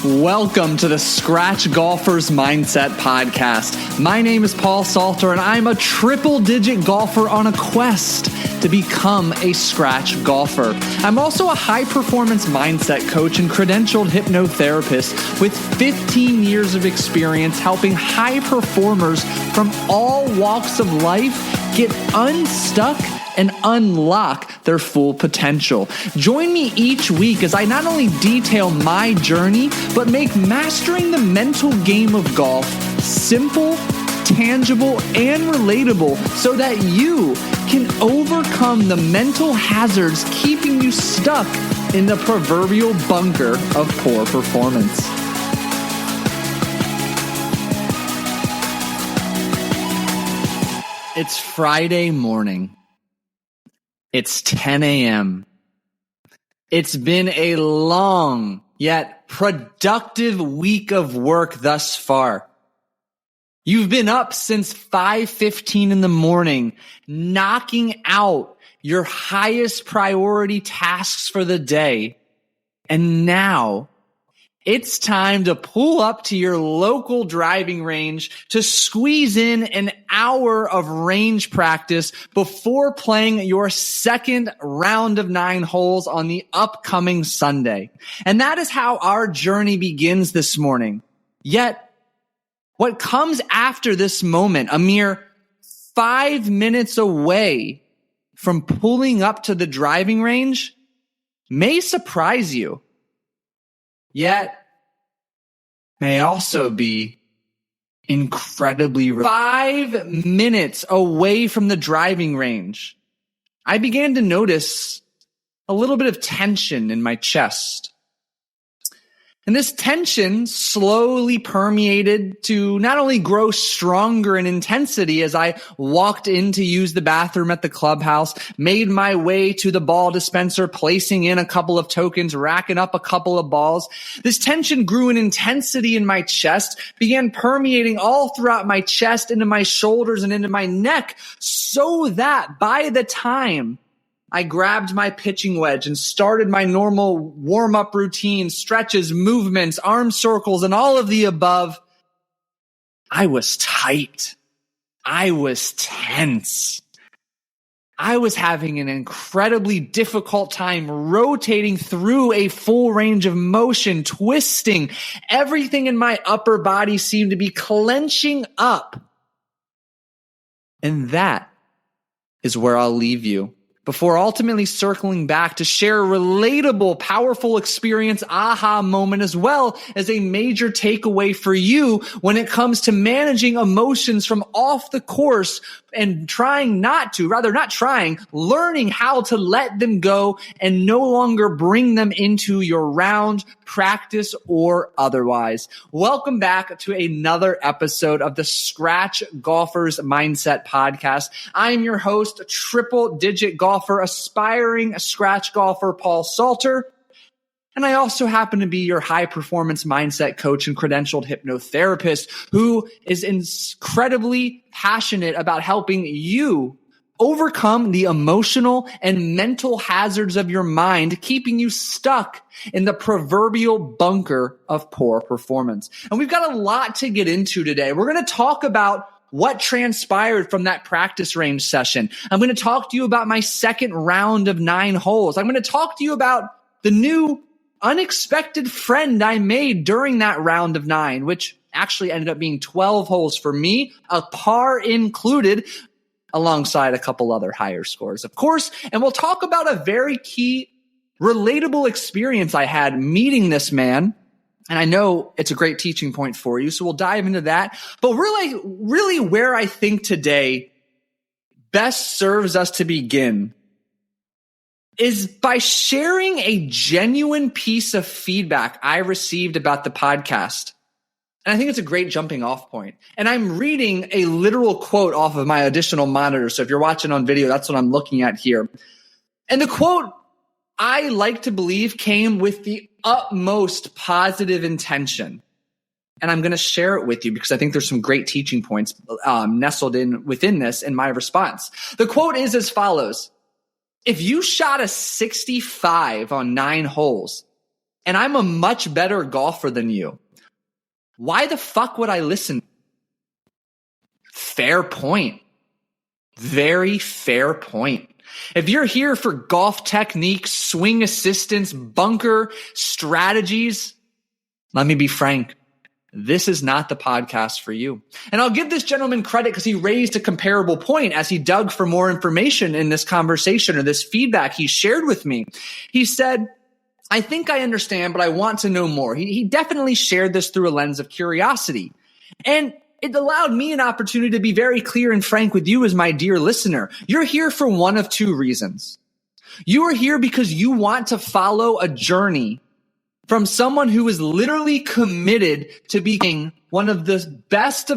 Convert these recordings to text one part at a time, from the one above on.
Welcome to the Scratch Golfer's Mindset Podcast. My name is Paul Salter, and I'm a triple-digit golfer on a quest to become a scratch golfer. I'm also a high-performance mindset coach and credentialed hypnotherapist with 15 years of experience helping high performers from all walks of life get unstuck and unlock their full potential. Join me each week as I not only detail my journey, but make mastering the mental game of golf simple, tangible, and relatable so that you can overcome the mental hazards keeping you stuck in the proverbial bunker of poor performance. It's Friday morning. It's 10 a.m. It's been a long yet productive week of work thus far. You've been up since 5:15 in the morning, knocking out your highest priority tasks for the day. And now it's time to pull up to your local driving range to squeeze in an hour of range practice before playing your second round of 9 holes on the upcoming Sunday. And that is how our journey begins this morning. Yet, what comes after this moment, a mere 5 minutes away from pulling up to the driving range, may surprise you. Yet, may also be incredibly 5 minutes away from the driving range, I began to notice a little bit of tension in my chest. And this tension slowly permeated to not only grow stronger in intensity as I walked in to use the bathroom at the clubhouse, made my way to the ball dispenser, placing in a couple of tokens, racking up a couple of balls. This tension grew in intensity in my chest, began permeating all throughout my chest, into my shoulders and into my neck, so that by the time I grabbed my pitching wedge and started my normal warm-up routine, stretches, movements, arm circles, and all of the above, I was tight. I was tense. I was having an incredibly difficult time rotating through a full range of motion, twisting. Everything in my upper body seemed to be clenching up. And that is where I'll leave you, before ultimately circling back to share a relatable, powerful experience, aha moment, as well as a major takeaway for you when it comes to managing emotions from off the course and learning how to let them go and no longer bring them into your round, practice, or otherwise. Welcome back to another episode of the Scratch Golfer's Mindset Podcast. I am your host, triple-digit golfer, aspiring scratch golfer, Paul Salter. And I also happen to be your high-performance mindset coach and credentialed hypnotherapist who is incredibly passionate about helping you overcome the emotional and mental hazards of your mind, keeping you stuck in the proverbial bunker of poor performance. And we've got a lot to get into today. We're going to talk about what transpired from that practice range session. I'm going to talk to you about my second round of 9 holes. I'm going to talk to you about the new unexpected friend I made during that round of 9, which actually ended up being 12 holes for me, a par included, alongside a couple other higher scores, of course. And we'll talk about a very key, relatable experience I had meeting this man. And I know it's a great teaching point for you, so we'll dive into that. But really where I think today best serves us to begin is by sharing a genuine piece of feedback I received about the podcast. And I think it's a great jumping off point. And I'm reading a literal quote off of my additional monitor. So if you're watching on video, that's what I'm looking at here. And the quote, I like to believe, came with the utmost positive intention. And I'm going to share it with you because I think there's some great teaching points nestled in within this in my response. The quote is as follows. If you shot a 65 on 9 holes and I'm a much better golfer than you. Why the fuck would I listen? Fair point. Very fair point. If you're here for golf techniques, swing assistance, bunker strategies, let me be frank. This is not the podcast for you. And I'll give this gentleman credit because he raised a comparable point as he dug for more information in this conversation or this feedback he shared with me. He said, I think I understand, but I want to know more. He definitely shared this through a lens of curiosity. And it allowed me an opportunity to be very clear and frank with you as my dear listener. You're here for one of two reasons. You are here because you want to follow a journey from someone who is literally committed to being one of the best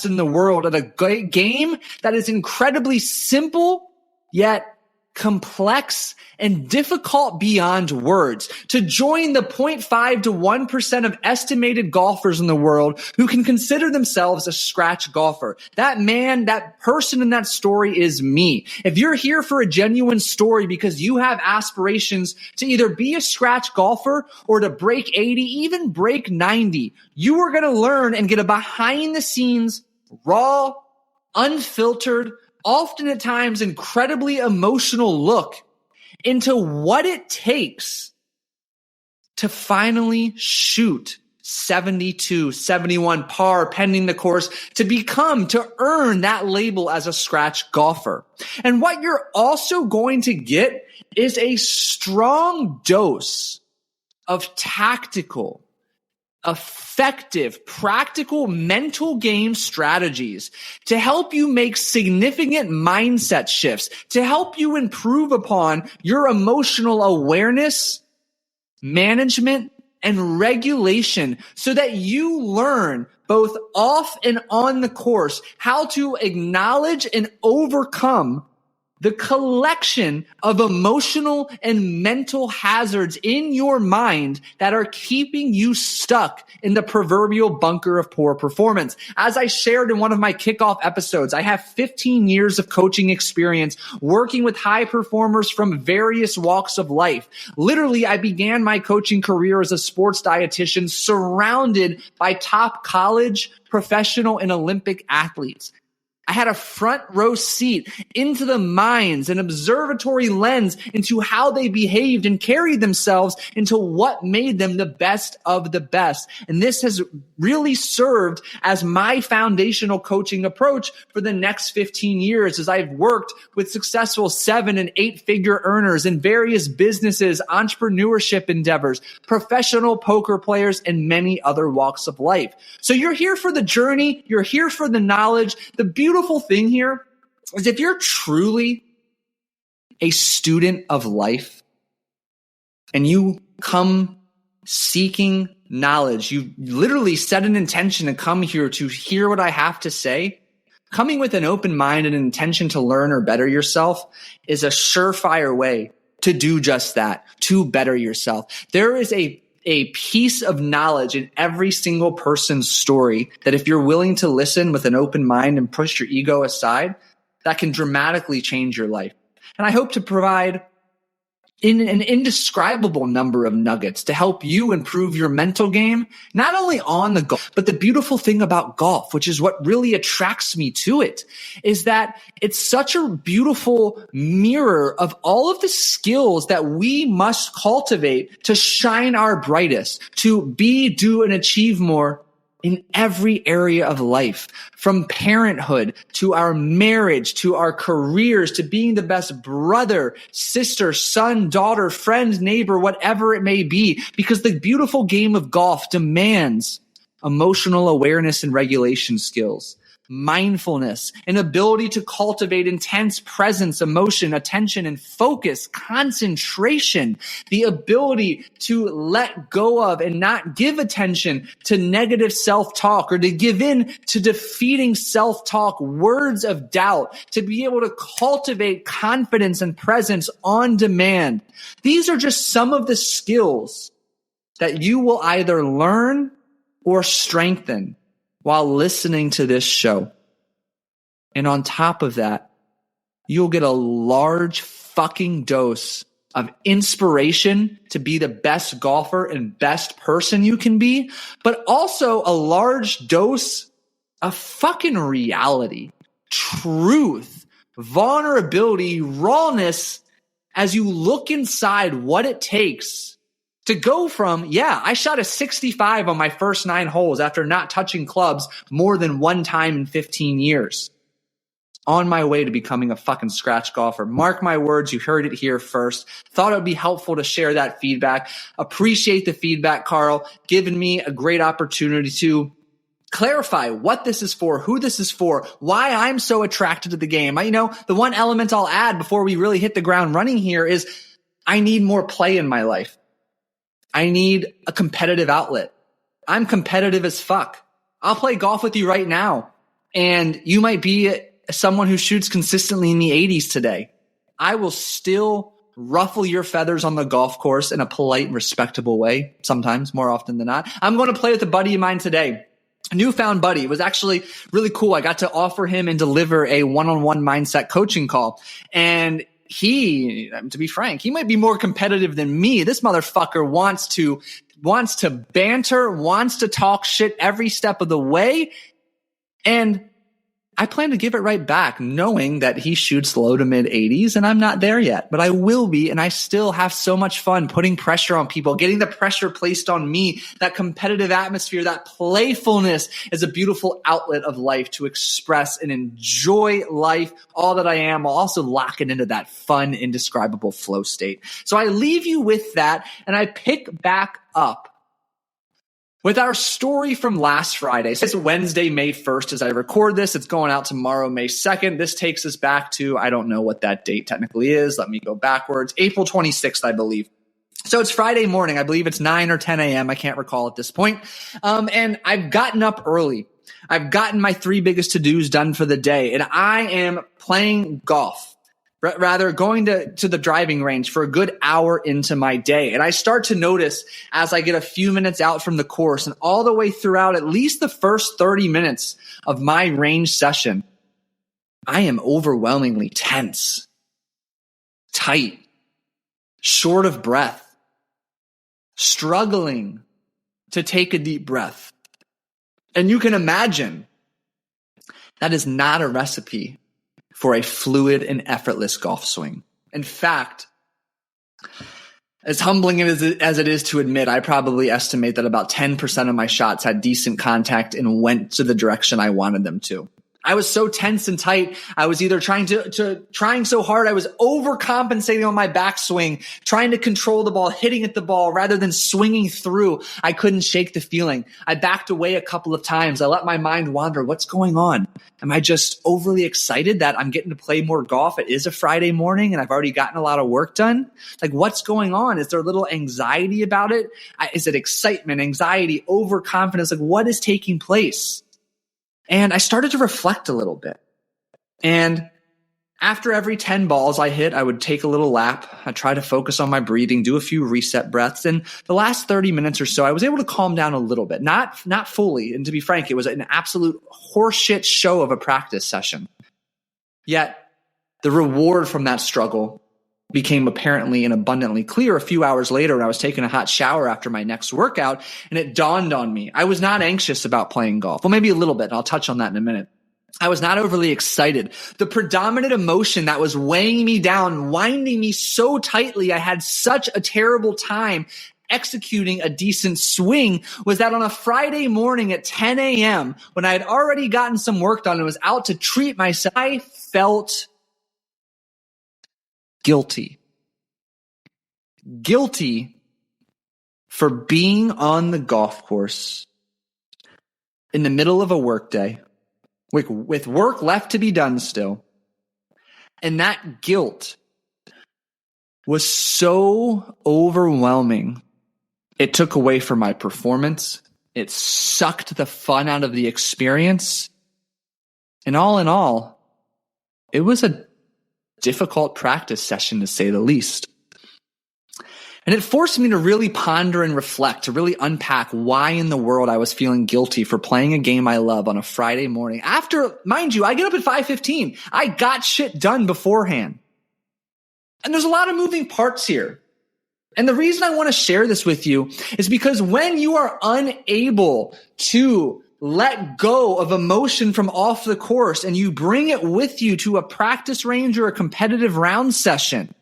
in the world at a game that is incredibly simple, yet complex and difficult beyond words, to join the 0.5 to 1% of estimated golfers in the world who can consider themselves a scratch golfer. That man, that person in that story is me. If you're here for a genuine story because you have aspirations to either be a scratch golfer or to break 80, even break 90, you are going to learn and get a behind the scenes, raw, unfiltered, often at times incredibly emotional look into what it takes to finally shoot 72, 71 par pending the course to earn that label as a scratch golfer. And what you're also going to get is a strong dose of tactical, effective, practical mental game strategies to help you make significant mindset shifts, to help you improve upon your emotional awareness, management, and regulation so that you learn both off and on the course how to acknowledge and overcome the collection of emotional and mental hazards in your mind that are keeping you stuck in the proverbial bunker of poor performance. As I shared in one of my kickoff episodes, I have 15 years of coaching experience working with high performers from various walks of life. Literally, I began my coaching career as a sports dietitian surrounded by top college, professional, and Olympic athletes. I had a front row seat into the minds, an observatory lens into how they behaved and carried themselves into what made them the best of the best. And this has really served as my foundational coaching approach for the next 15 years as I've worked with successful 7- and 8-figure earners in various businesses, entrepreneurship endeavors, professional poker players, and many other walks of life. So you're here for the journey. You're here for the knowledge. The beautiful thing here is if you're truly a student of life and you come seeking knowledge, you literally set an intention to come here to hear what I have to say, coming with an open mind and an intention to learn or better yourself is a surefire way to do just that, to better yourself. There is a piece of knowledge in every single person's story that if you're willing to listen with an open mind and push your ego aside, that can dramatically change your life. And I hope to provide in an indescribable number of nuggets to help you improve your mental game, not only on the golf, but the beautiful thing about golf, which is what really attracts me to it, is that it's such a beautiful mirror of all of the skills that we must cultivate to shine our brightest, to be, do, and achieve more in every area of life, from parenthood to our marriage, to our careers, to being the best brother, sister, son, daughter, friend, neighbor, whatever it may be, because the beautiful game of golf demands emotional awareness and regulation skills, mindfulness, an ability to cultivate intense presence, emotion, attention, and focus, concentration, the ability to let go of and not give attention to negative self-talk or to give in to defeating self-talk, words of doubt, to be able to cultivate confidence and presence on demand. These are just some of the skills that you will either learn or strengthen while listening to this show. And on top of that, you'll get a large fucking dose of inspiration to be the best golfer and best person you can be, but also a large dose of fucking reality, truth, vulnerability, rawness, as you look inside what it takes to go from, I shot a 65 on my first 9 holes after not touching clubs more than one time in 15 years. On my way to becoming a fucking scratch golfer. Mark my words, you heard it here first. Thought it would be helpful to share that feedback. Appreciate the feedback, Carl, giving me a great opportunity to clarify what this is for, who this is for, why I'm so attracted to the game. The one element I'll add before we really hit the ground running here is I need more play in my life. I need a competitive outlet. I'm competitive as fuck. I'll play golf with you right now, and you might be someone who shoots consistently in the 80s today. I will still ruffle your feathers on the golf course in a polite and respectable way, sometimes, more often than not. I'm going to play with a buddy of mine today. A newfound buddy. It was actually really cool. I got to offer him and deliver a one-on-one mindset coaching call. And he, to be frank, he might be more competitive than me. This motherfucker wants to banter, wants to talk shit every step of the way. And I plan to give it right back, knowing that he shoots low to mid 80s and I'm not there yet, but I will be. And I still have so much fun putting pressure on people, getting the pressure placed on me. That competitive atmosphere, that playfulness is a beautiful outlet of life to express and enjoy life, all that I am, while also locking into that fun, indescribable flow state. So I leave you with that, and I pick back up with our story from last Friday. So it's Wednesday, May 1st as I record this. It's going out tomorrow, May 2nd. This takes us back to, I don't know what that date technically is. Let me go backwards. April 26th, I believe. So it's Friday morning. I believe it's 9 or 10 a.m. I can't recall at this point. And I've gotten up early. I've gotten my 3 biggest to-dos done for the day, and I am playing golf. Rather, going to the driving range for a good hour into my day. And I start to notice as I get a few minutes out from the course and all the way throughout at least the first 30 minutes of my range session, I am overwhelmingly tense, tight, short of breath, struggling to take a deep breath. And you can imagine that is not a recipe for a fluid and effortless golf swing. In fact, as humbling as it is to admit, I probably estimate that about 10% of my shots had decent contact and went to the direction I wanted them to. I was so tense and tight. I was either trying so hard. I was overcompensating on my backswing, trying to control the ball, hitting at the ball rather than swinging through. I couldn't shake the feeling. I backed away a couple of times. I let my mind wander. What's going on? Am I just overly excited that I'm getting to play more golf? It is a Friday morning and I've already gotten a lot of work done. Like, what's going on? Is there a little anxiety about it? Is it excitement, anxiety, overconfidence? Like, what is taking place? And I started to reflect a little bit. And after every 10 balls I hit, I would take a little lap. I'd try to focus on my breathing, do a few reset breaths. And the last 30 minutes or so, I was able to calm down a little bit. Not fully. And to be frank, it was an absolute horseshit show of a practice session. Yet the reward from that struggle became apparently and abundantly clear a few hours later when I was taking a hot shower after my next workout, and it dawned on me. I was not anxious about playing golf. Well, maybe a little bit, and I'll touch on that in a minute. I was not overly excited. The predominant emotion that was weighing me down, winding me so tightly, I had such a terrible time executing a decent swing, was that on a Friday morning at 10 a.m., when I had already gotten some work done and was out to treat myself, I felt guilty for being on the golf course in the middle of a workday with work left to be done still. And that guilt was so overwhelming. It took away from my performance. It sucked the fun out of the experience. And all in all, it was a difficult practice session, to say the least. And it forced me to really ponder and reflect, to really unpack why in the world I was feeling guilty for playing a game I love on a Friday morning. After, mind you, I get up at 5:15. I got shit done beforehand. And there's a lot of moving parts here. And the reason I want to share this with you is because when you are unable to let go of emotion from off the course and you bring it with you to a practice range or a competitive round session,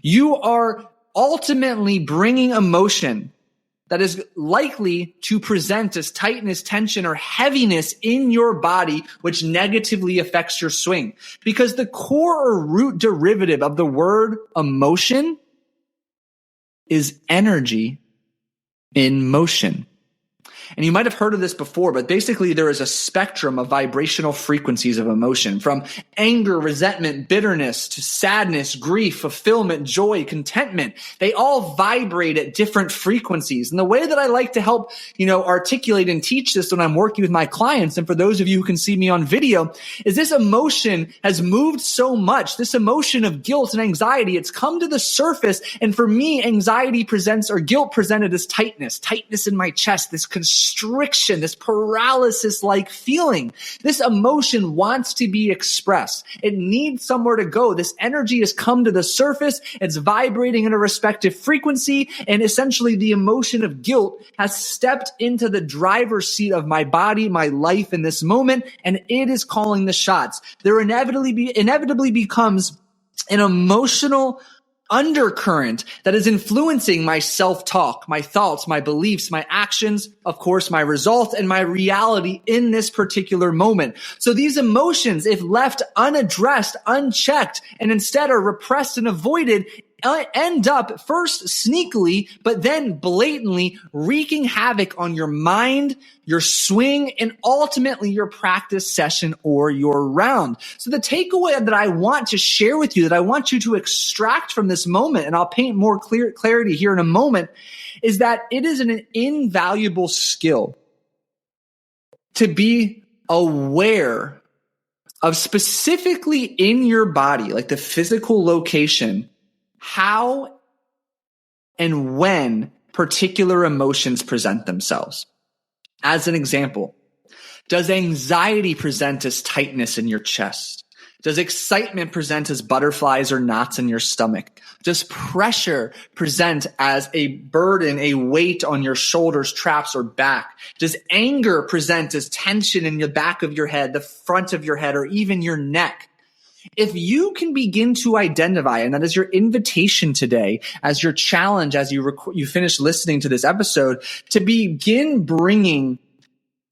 you are ultimately bringing emotion that is likely to present as tightness, tension, or heaviness in your body, which negatively affects your swing. Because the core or root derivative of the word emotion is energy in motion. And you might have heard of this before, but basically there is a spectrum of vibrational frequencies of emotion, from anger, resentment, bitterness, to sadness, grief, fulfillment, joy, contentment. They all vibrate at different frequencies. And the way that I like to help, articulate and teach this when I'm working with my clients, and for those of you who can see me on video, is this emotion has moved so much. This emotion of guilt and anxiety, it's come to the surface. And for me, anxiety presents, or guilt presented as tightness in my chest, this constriction, this paralysis-like feeling. This emotion wants to be expressed. It needs somewhere to go. This energy has come to the surface. It's vibrating in a respective frequency. And essentially the emotion of guilt has stepped into the driver's seat of my body, my life in this moment, and it is calling the shots. There inevitably becomes an emotional undercurrent that is influencing my self-talk, my thoughts, my beliefs, my actions, of course, my results, and my reality in this particular moment. So these emotions, if left unaddressed, unchecked, and instead are repressed and avoided, end up first sneakily, but then blatantly wreaking havoc on your mind, your swing, and ultimately your practice session or your round. So the takeaway that I want to share with you, that I want you to extract from this moment, and I'll paint more clarity here in a moment, is that it is an invaluable skill to be aware of, specifically in your body, like the physical location, how and when particular emotions present themselves. As an example, does anxiety present as tightness in your chest? Does excitement present as butterflies or knots in your stomach? Does pressure present as a burden, a weight on your shoulders, traps, or back? Does anger present as tension in the back of your head, the front of your head, or even your neck? If you can begin to identify, and that is your invitation today, as your challenge, as you finish listening to this episode, to begin bringing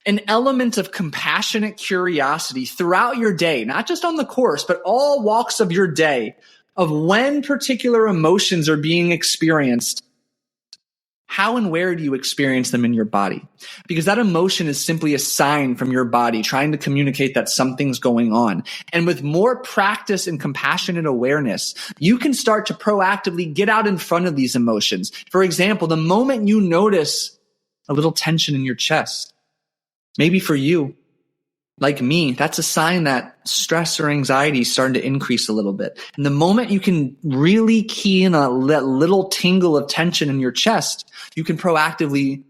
an element of compassionate curiosity throughout your day, not just on the course, but all walks of your day, of when particular emotions are being experienced. How and where do you experience them in your body? Because that emotion is simply a sign from your body trying to communicate that something's going on. And with more practice and compassionate awareness, you can start to proactively get out in front of these emotions. For example, the moment you notice a little tension in your chest, maybe for you, like me, that's a sign that stress or anxiety is starting to increase a little bit. And the moment you can really key in on that little tingle of tension in your chest, you can proactively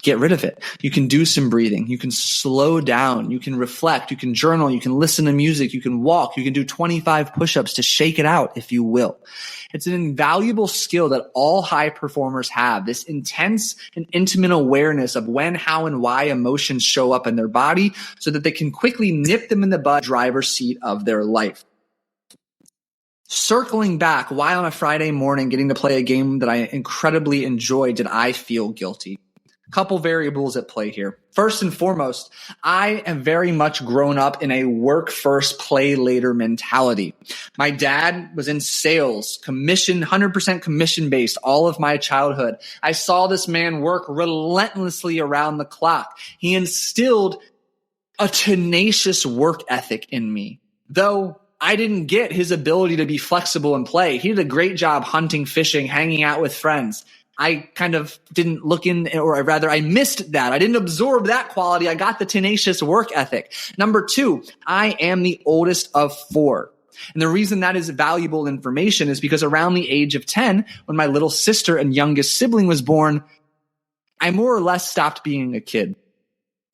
get rid of it. You can do some breathing. You can slow down. You can reflect. You can journal. You can listen to music. You can walk. You can do 25 push-ups to shake it out, if you will. It's an invaluable skill that all high performers have, this intense and intimate awareness of when, how, and why emotions show up in their body so that they can quickly nip them in the bud, driver's seat of their life. Circling back, why on a Friday morning getting to play a game that I incredibly enjoy did I feel guilty? Couple variables at play here. First and foremost, I am very much grown up in a work first, play later mentality. My dad was in sales, 100% commission based all of my childhood. I saw this man work relentlessly around the clock. He instilled a tenacious work ethic in me. Though I didn't get his ability to be flexible and play. He did a great job hunting, fishing, hanging out with friends. I kind of didn't look in, or rather I missed that. I didn't absorb that quality. I got the tenacious work ethic. Number two, I am the oldest of 4. And the reason that is valuable information is because around the age of 10, when my little sister and youngest sibling was born, I more or less stopped being a kid.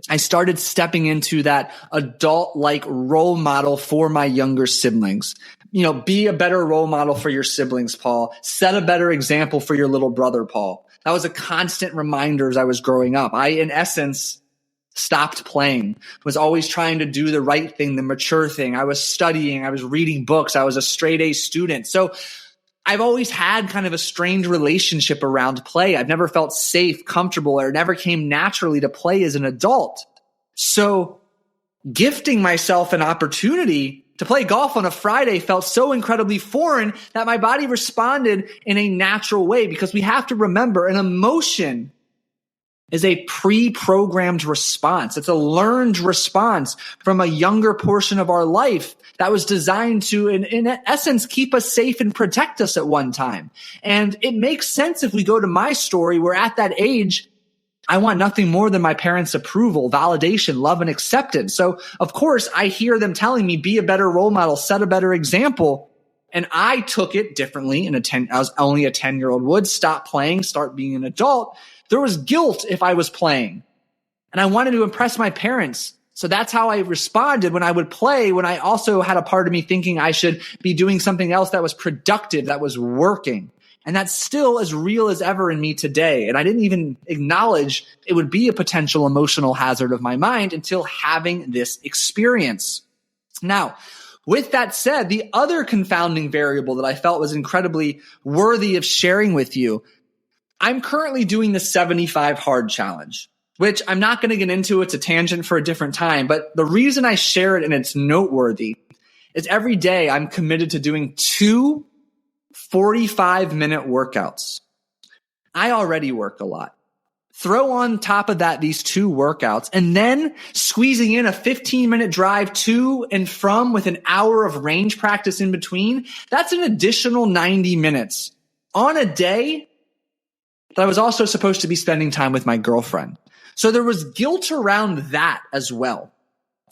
I started stepping into that adult-like role model for my younger siblings. Be a better role model for your siblings, Paul. Set a better example for your little brother, Paul. That was a constant reminder as I was growing up. I, in essence, stopped playing, was always trying to do the right thing, the mature thing. I was studying, I was reading books, I was a straight A student. So I've always had kind of a strained relationship around play. I've never felt safe, comfortable, or it never came naturally to play as an adult. So gifting myself an opportunity to play golf on a Friday felt so incredibly foreign that my body responded in a natural way, because we have to remember an emotion is a pre-programmed response. It's a learned response from a younger portion of our life that was designed to, in essence, keep us safe and protect us at one time. And it makes sense if we go to my story, where at that age, I want nothing more than my parents' approval, validation, love, and acceptance. So, of course, I hear them telling me, be a better role model, set a better example. And I took it differently. I was only a 10-year-old would stop playing, start being an adult. There was guilt if I was playing, and I wanted to impress my parents. So that's how I responded when I would play, when I also had a part of me thinking I should be doing something else that was productive, that was working. And that's still as real as ever in me today. And I didn't even acknowledge it would be a potential emotional hazard of my mind until having this experience. Now, with that said, the other confounding variable that I felt was incredibly worthy of sharing with you, I'm currently doing the 75 hard challenge, which I'm not going to get into. It's a tangent for a different time. But the reason I share it and it's noteworthy is every day I'm committed to doing 2 45-minute workouts. I already work a lot. Throw on top of that these 2 workouts, and then squeezing in a 15-minute drive to and from with an hour of range practice in between. That's an additional 90 minutes on a day that I was also supposed to be spending time with my girlfriend. So there was guilt around that as well.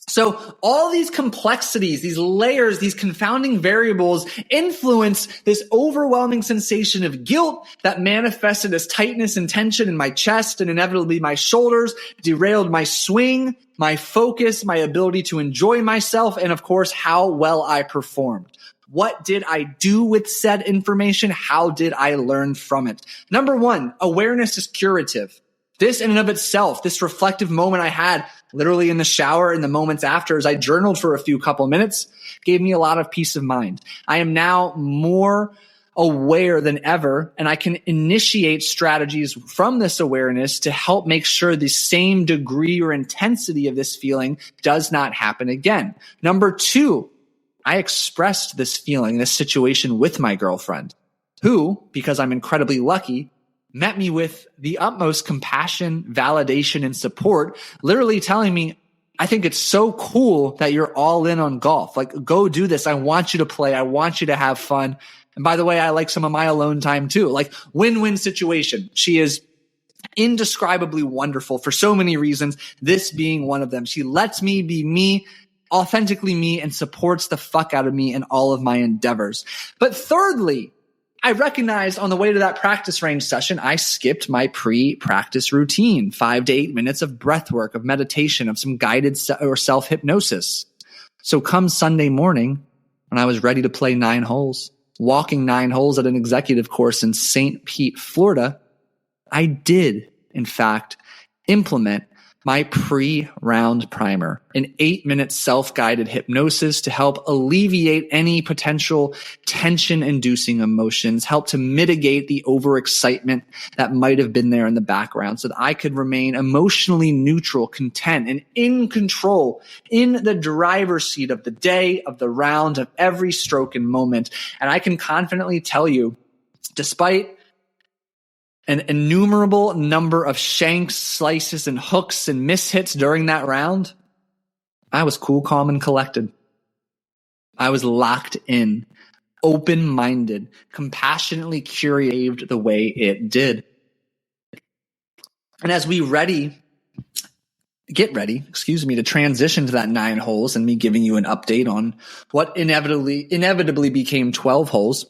So all these complexities, these layers, these confounding variables influence this overwhelming sensation of guilt that manifested as tightness and tension in my chest and inevitably my shoulders, derailed my swing, my focus, my ability to enjoy myself, and of course, how well I performed. What did I do with said information? How did I learn from it? Number 1, awareness is curative. This in and of itself, this reflective moment I had literally in the shower in the moments after as I journaled for a couple minutes, gave me a lot of peace of mind. I am now more aware than ever, and I can initiate strategies from this awareness to help make sure the same degree or intensity of this feeling does not happen again. Number 2, I expressed this feeling, this situation with my girlfriend, who, because I'm incredibly lucky, met me with the utmost compassion, validation, and support, literally telling me, I think it's so cool that you're all in on golf. Like, go do this. I want you to play. I want you to have fun. And by the way, I like some of my alone time too. Like, win-win situation. She is indescribably wonderful for so many reasons, this being one of them. She lets me be me, authentically me, and supports the fuck out of me in all of my endeavors. But thirdly, I recognized on the way to that practice range session, I skipped my pre-practice routine, 5 to 8 minutes of breath work, of meditation, of some guided or self-hypnosis. So come Sunday morning, when I was ready to play 9 holes, walking 9 holes at an executive course in St. Pete, Florida, I did, in fact, implement my pre-round primer, an 8-minute self-guided hypnosis to help alleviate any potential tension-inducing emotions, help to mitigate the overexcitement that might have been there in the background so that I could remain emotionally neutral, content, and in control, in the driver's seat of the day, of the round, of every stroke and moment. And I can confidently tell you, despite an innumerable number of shanks, slices, and hooks and mishits during that round, I was cool, calm, and collected. I was locked in, open-minded, compassionately curated the way it did. And as we get ready, to transition to that 9 holes and me giving you an update on what inevitably became 12 holes,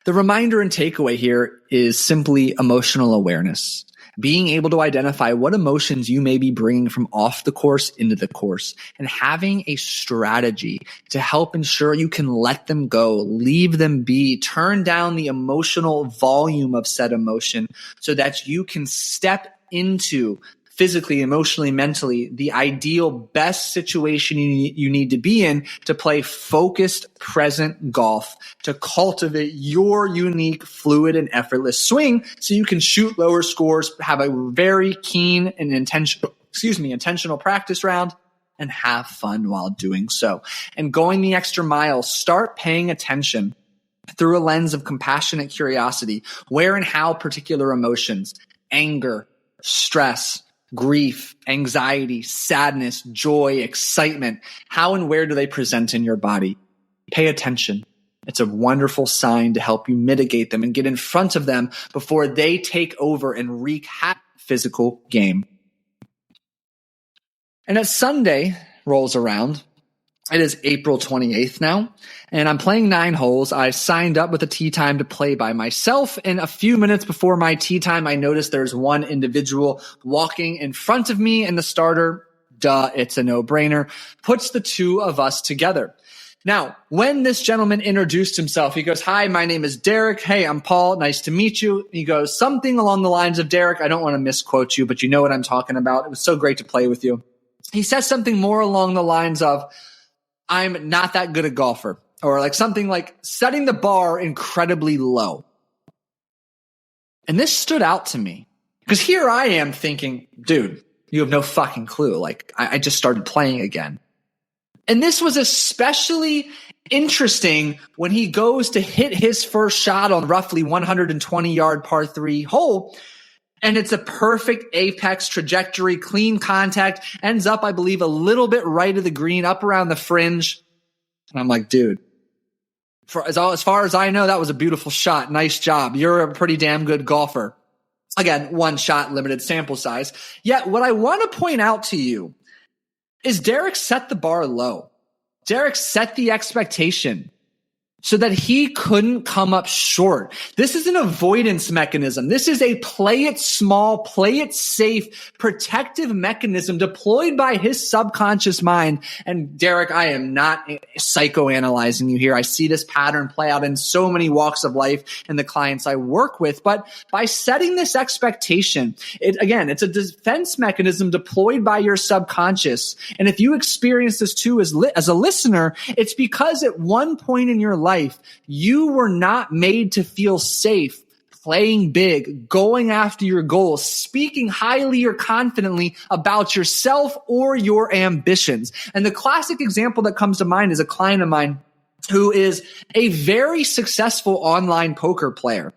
the reminder and takeaway here is simply emotional awareness. being able to identify what emotions you may be bringing from off the course into the course, and having a strategy to help ensure you can let them go, leave them be, turn down the emotional volume of said emotion so that you can step into physically, emotionally, mentally, the ideal best situation you need to be in to play focused, present golf, to cultivate your unique, fluid, and effortless swing so you can shoot lower scores, have a very keen and intentional practice round, and have fun while doing so. And going the extra mile, start paying attention through a lens of compassionate curiosity, where and how particular emotions, anger, stress, grief, anxiety, sadness, joy, excitement, how and where do they present in your body? Pay attention. It's a wonderful sign to help you mitigate them and get in front of them before they take over and wreak havoc physical game. And as Sunday rolls around, it is April 28th now, and I'm playing 9 holes. I signed up with a tee time to play by myself, and a few minutes before my tee time, I noticed there's one individual walking in front of me, and the starter, it's a no-brainer, puts the two of us together. Now, when this gentleman introduced himself, he goes, "Hi, my name is Derek. Hey, I'm Paul. Nice to meet you." He goes, something along the lines of, "Derek, I don't want to misquote you, but you know what I'm talking about. It was so great to play with you." He says something more along the lines of, "I'm not that good a golfer," or like something like setting the bar incredibly low. And this stood out to me because here I am thinking, dude, you have no fucking clue. Like I just started playing again. And this was especially interesting when he goes to hit his first shot on roughly 120-yard par 3 hole. And it's a perfect apex trajectory, clean contact, ends up, I believe, a little bit right of the green, up around the fringe. And I'm like, dude, as far as I know, that was a beautiful shot. Nice job. You're a pretty damn good golfer. Again, one shot, limited sample size. Yet what I want to point out to you is Derek set the bar low. Derek set the expectation so that he couldn't come up short. This is an avoidance mechanism. This is a play it small, play it safe, protective mechanism deployed by his subconscious mind. And Derek, I am not psychoanalyzing you here. I see this pattern play out in so many walks of life and the clients I work with. But by setting this expectation, it's a defense mechanism deployed by your subconscious. And if you experience this too as a listener, it's because at one point in your life, you were not made to feel safe playing big, going after your goals, speaking highly or confidently about yourself or your ambitions. And the classic example that comes to mind is a client of mine who is a very successful online poker player.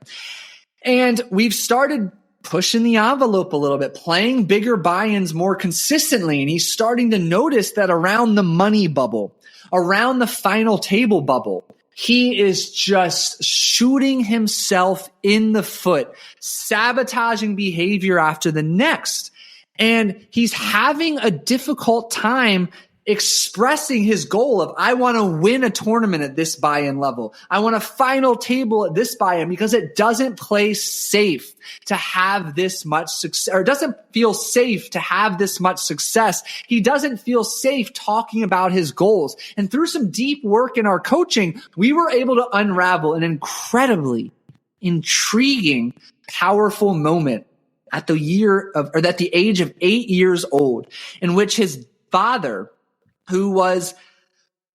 And we've started pushing the envelope a little bit, playing bigger buy-ins more consistently. And he's starting to notice that around the money bubble, around the final table bubble, he is just shooting himself in the foot, sabotaging behavior after the next. And he's having a difficult time expressing his goal of, I want to win a tournament at this buy-in level. I want a final table at this buy-in, because it doesn't play safe to have this much success, or it doesn't feel safe to have this much success. He doesn't feel safe talking about his goals. And through some deep work in our coaching, we were able to unravel an incredibly intriguing, powerful moment at the age of 8 years old, in which his father, who was,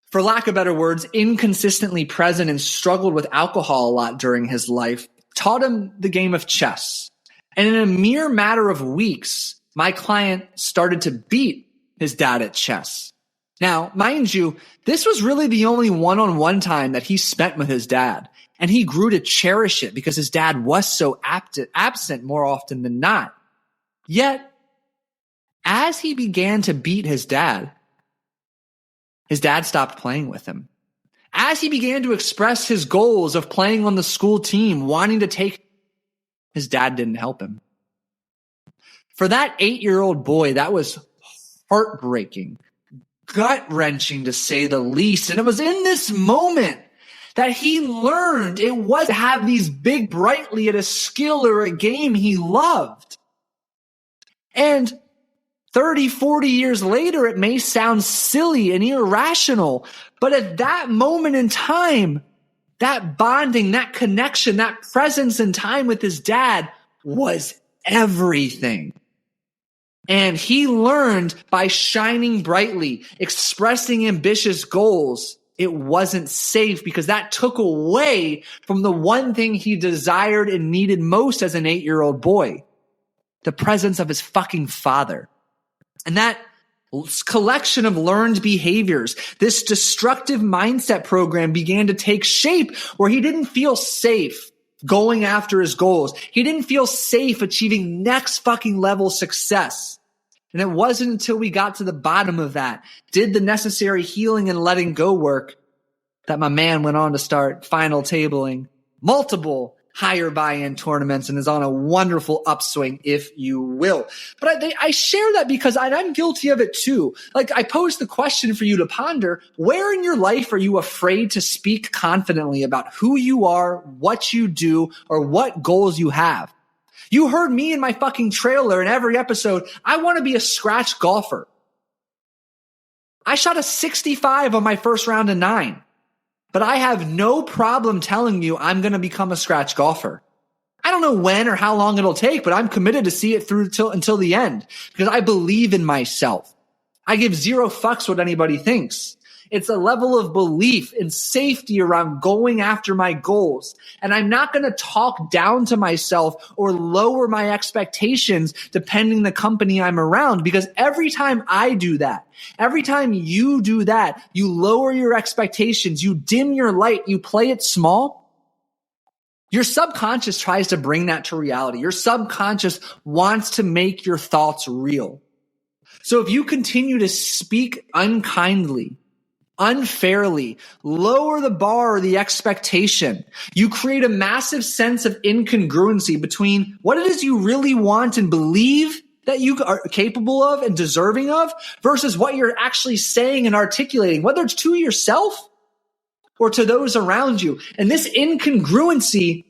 for lack of better words, inconsistently present and struggled with alcohol a lot during his life, taught him the game of chess. And in a mere matter of weeks, my client started to beat his dad at chess. Now, mind you, this was really the only one-on-one time that he spent with his dad. And he grew to cherish it because his dad was so absent more often than not. Yet, as he began to beat his dad stopped playing with him. As he began to express his goals of playing on the school team, wanting to take, his dad didn't help him. For that 8-year-old boy, that was heartbreaking, gut-wrenching to say the least. And it was in this moment that he learned it was to have these big brightly at a skill or a game he loved. And 30, 40 years later, it may sound silly and irrational, but at that moment in time, that bonding, that connection, that presence in time with his dad was everything. And he learned by shining brightly, expressing ambitious goals, it wasn't safe because that took away from the one thing he desired and needed most as an 8-year-old boy, the presence of his fucking father. And that collection of learned behaviors, this destructive mindset program began to take shape where he didn't feel safe going after his goals. He didn't feel safe achieving next fucking level success. And it wasn't until we got to the bottom of that, did the necessary healing and letting go work, that my man went on to start final tabling multiple higher buy-in tournaments and is on a wonderful upswing, if you will. But I share that because I'm guilty of it too. Like, I posed the question for you to ponder: where in your life are you afraid to speak confidently about who you are, what you do, or what goals you have? You heard me in my fucking trailer in every episode. I want to be a scratch golfer. I shot a 65 on my first round of 9. But I have no problem telling you I'm going to become a scratch golfer. I don't know when or how long it'll take, but I'm committed to see it through until the end because I believe in myself. I give zero fucks what anybody thinks. It's a level of belief and safety around going after my goals. And I'm not going to talk down to myself or lower my expectations depending the company I'm around, because every time I do that, every time you do that, you lower your expectations, you dim your light, you play it small. Your subconscious tries to bring that to reality. Your subconscious wants to make your thoughts real. So if you continue to speak unkindly, unfairly, lower the bar or the expectation, you create a massive sense of incongruency between what it is you really want and believe that you are capable of and deserving of versus what you're actually saying and articulating, whether it's to yourself or to those around you. And this incongruency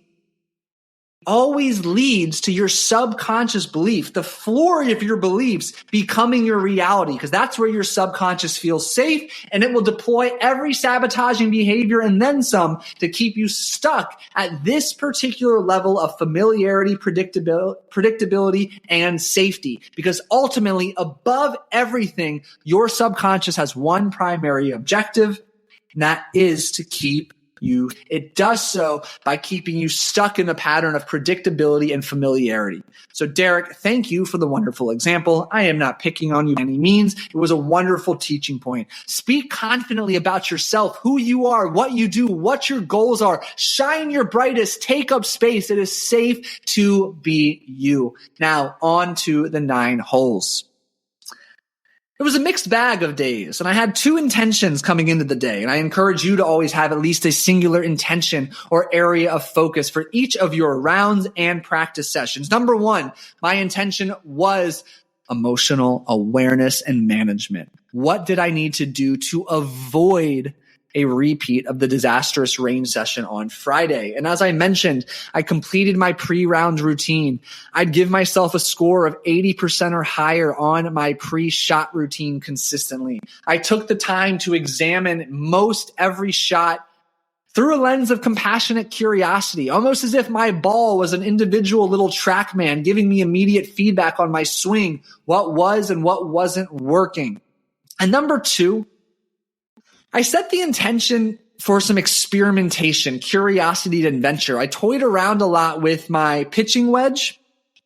always leads to your subconscious belief, the floor of your beliefs becoming your reality, because that's where your subconscious feels safe, and it will deploy every sabotaging behavior and then some to keep you stuck at this particular level of familiarity, predictability, and safety. Because ultimately, above everything, your subconscious has one primary objective, and that is to keep you. It does so by keeping you stuck in a pattern of predictability and familiarity. So Derek, thank you for the wonderful example. I am not picking on you by any means. It was a wonderful teaching point. Speak confidently about yourself, who you are, what you do, what your goals are. Shine your brightest, take up space. It is safe to be you. Now on to the 9 holes. It was a mixed bag of days, and I had 2 intentions coming into the day, and I encourage you to always have at least a singular intention or area of focus for each of your rounds and practice sessions. Number 1, my intention was emotional awareness and management. What did I need to do to avoid a repeat of the disastrous range session on Friday? And as I mentioned, I completed my pre-round routine. I'd give myself a score of 80% or higher on my pre-shot routine consistently. I took the time to examine most every shot through a lens of compassionate curiosity, almost as if my ball was an individual little TrackMan giving me immediate feedback on my swing, what was and what wasn't working. And number 2, I set the intention for some experimentation, curiosity, and adventure. I toyed around a lot with my pitching wedge,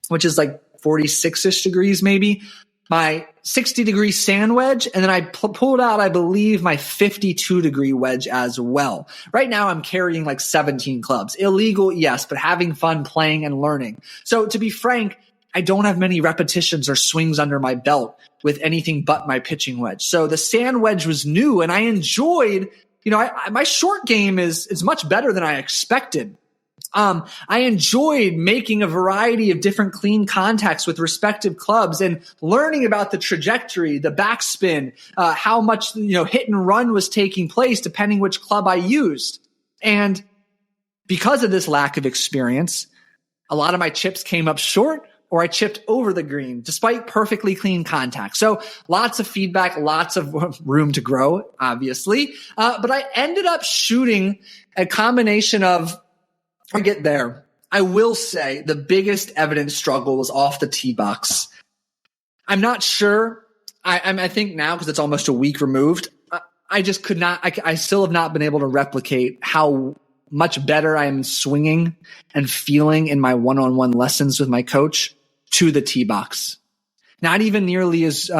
which is like 46-ish degrees maybe, my 60-degree sand wedge, and then I pulled out, I believe, my 52-degree wedge as well. Right now, I'm carrying like 17 clubs. Illegal, yes, but having fun playing and learning. So to be frank, I don't have many repetitions or swings under my belt with anything but my pitching wedge. So the sand wedge was new, and I enjoyed, my short game is much better than I expected. I enjoyed making a variety of different clean contacts with respective clubs and learning about the trajectory, the backspin, how much, hit and run was taking place depending which club I used. And because of this lack of experience, a lot of my chips came up short, or I chipped over the green despite perfectly clean contact. So lots of feedback, lots of room to grow, obviously. But I ended up shooting a combination of, I get there. I will say the biggest evidence struggle was off the tee box. I'm not sure. I think now, because it's almost a week removed, I just could not, I still have not been able to replicate how much better I am swinging and feeling in my one-on-one lessons with my coach to the tee box. Not even nearly as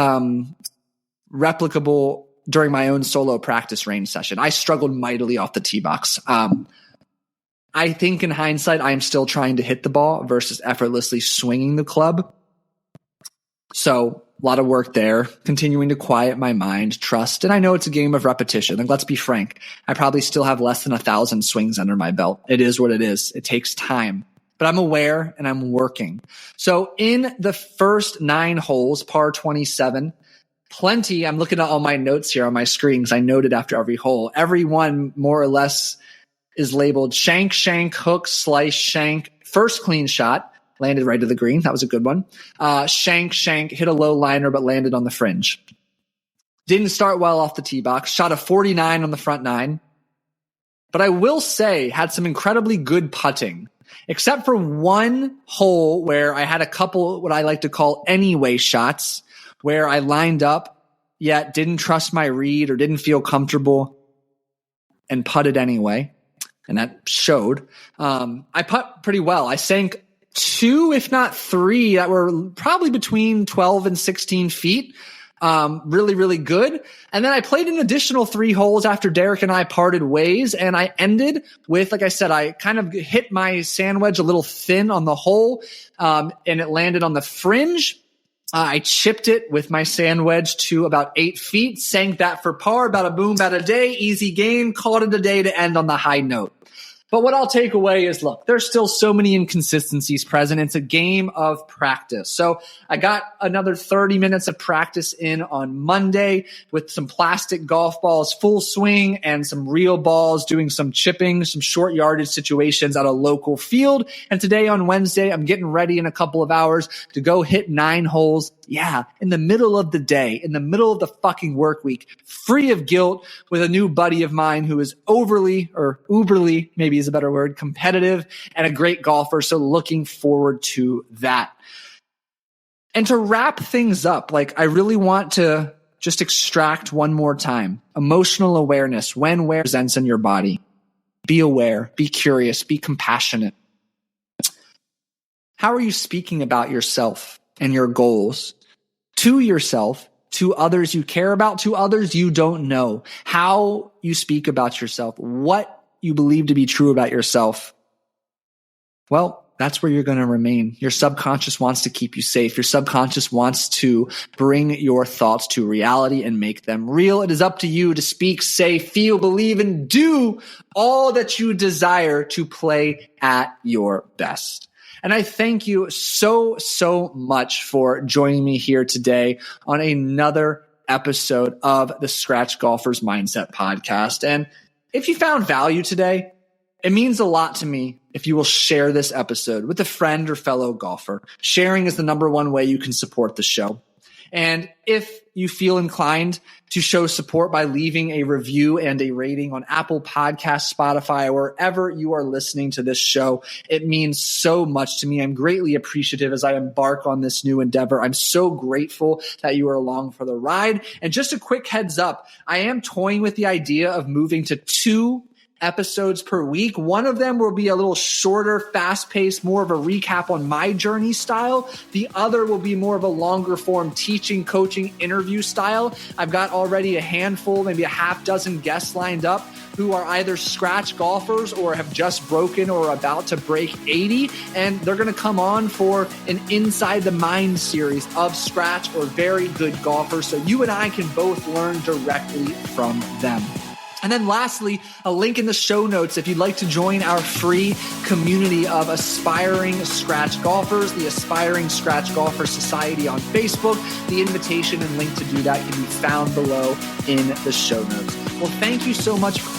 replicable during my own solo practice range session. I struggled mightily off the tee box. I think in hindsight, I am still trying to hit the ball versus effortlessly swinging the club. So a lot of work there, continuing to quiet my mind, trust. And I know it's a game of repetition. And let's be frank, I probably still have less than 1,000 swings under my belt. It is what it is. It takes time, but I'm aware and I'm working. So in the first 9 holes, par 27, plenty. I'm looking at all my notes here on my screen because I noted after every hole. Every one more or less is labeled shank, shank, hook, slice, shank, first clean shot. Landed right to the green. That was a good one. Shank, hit a low liner, but landed on the fringe. Didn't start well off the tee box. Shot a 49 on the front 9. But I will say, had some incredibly good putting. Except for one hole where I had a couple, what I like to call anyway shots, where I lined up, yet didn't trust my read or didn't feel comfortable and putted anyway. And that showed. I putt pretty well. I sank 2, if not 3, that were probably between 12 and 16 feet. Really, really good. And then I played an additional 3 holes after Derek and I parted ways. And I ended with, like I said, I kind of hit my sand wedge a little thin on the hole, and it landed on the fringe. I chipped it with my sand wedge to about 8 feet, sank that for par, about a boom, about a day, easy game, called it a day to end on the high note. But what I'll take away is, look, there's still so many inconsistencies present. It's a game of practice. So I got another 30 minutes of practice in on Monday with some plastic golf balls, full swing, and some real balls, doing some chipping, some short yardage situations at a local field. And today on Wednesday, I'm getting ready in a couple of hours to go hit 9 holes. Yeah, in the middle of the day, in the middle of the fucking work week, free of guilt, with a new buddy of mine who is overly, or uberly, maybe is a better word, competitive and a great golfer. So looking forward to that. And to wrap things up, like I really want to just extract one more time. Emotional awareness, when where presents in your body. Be aware, be curious, be compassionate. How are you speaking about yourself and your goals to yourself, to others you care about, to others you don't know? How you speak about yourself, what you believe to be true about yourself, well, that's where you're going to remain. Your subconscious wants to keep you safe. Your subconscious wants to bring your thoughts to reality and make them real. It is up to you to speak, say, feel, believe, and do all that you desire to play at your best. And I thank you so, so much for joining me here today on another episode of the Scratch Golfer's Mindset Podcast. And if you found value today, it means a lot to me if you will share this episode with a friend or fellow golfer. Sharing is the number one way you can support the show. And if you feel inclined to show support by leaving a review and a rating on Apple Podcasts, Spotify, or wherever you are listening to this show, it means so much to me. I'm greatly appreciative as I embark on this new endeavor. I'm so grateful that you are along for the ride. And just a quick heads up, I am toying with the idea of moving to 2 episodes per week. One of them will be a little shorter, fast-paced, more of a recap on my journey style. The other will be more of a longer form teaching, coaching, interview style. I've got already a handful, maybe a half dozen guests lined up who are either scratch golfers or have just broken or are about to break 80. And they're going to come on for an Inside the Mind series of scratch or very good golfers, so you and I can both learn directly from them. And then lastly, a link in the show notes if you'd like to join our free community of aspiring scratch golfers, the Aspiring Scratch Golfer Society on Facebook. The invitation and link to do that can be found below in the show notes. Well, thank you so much for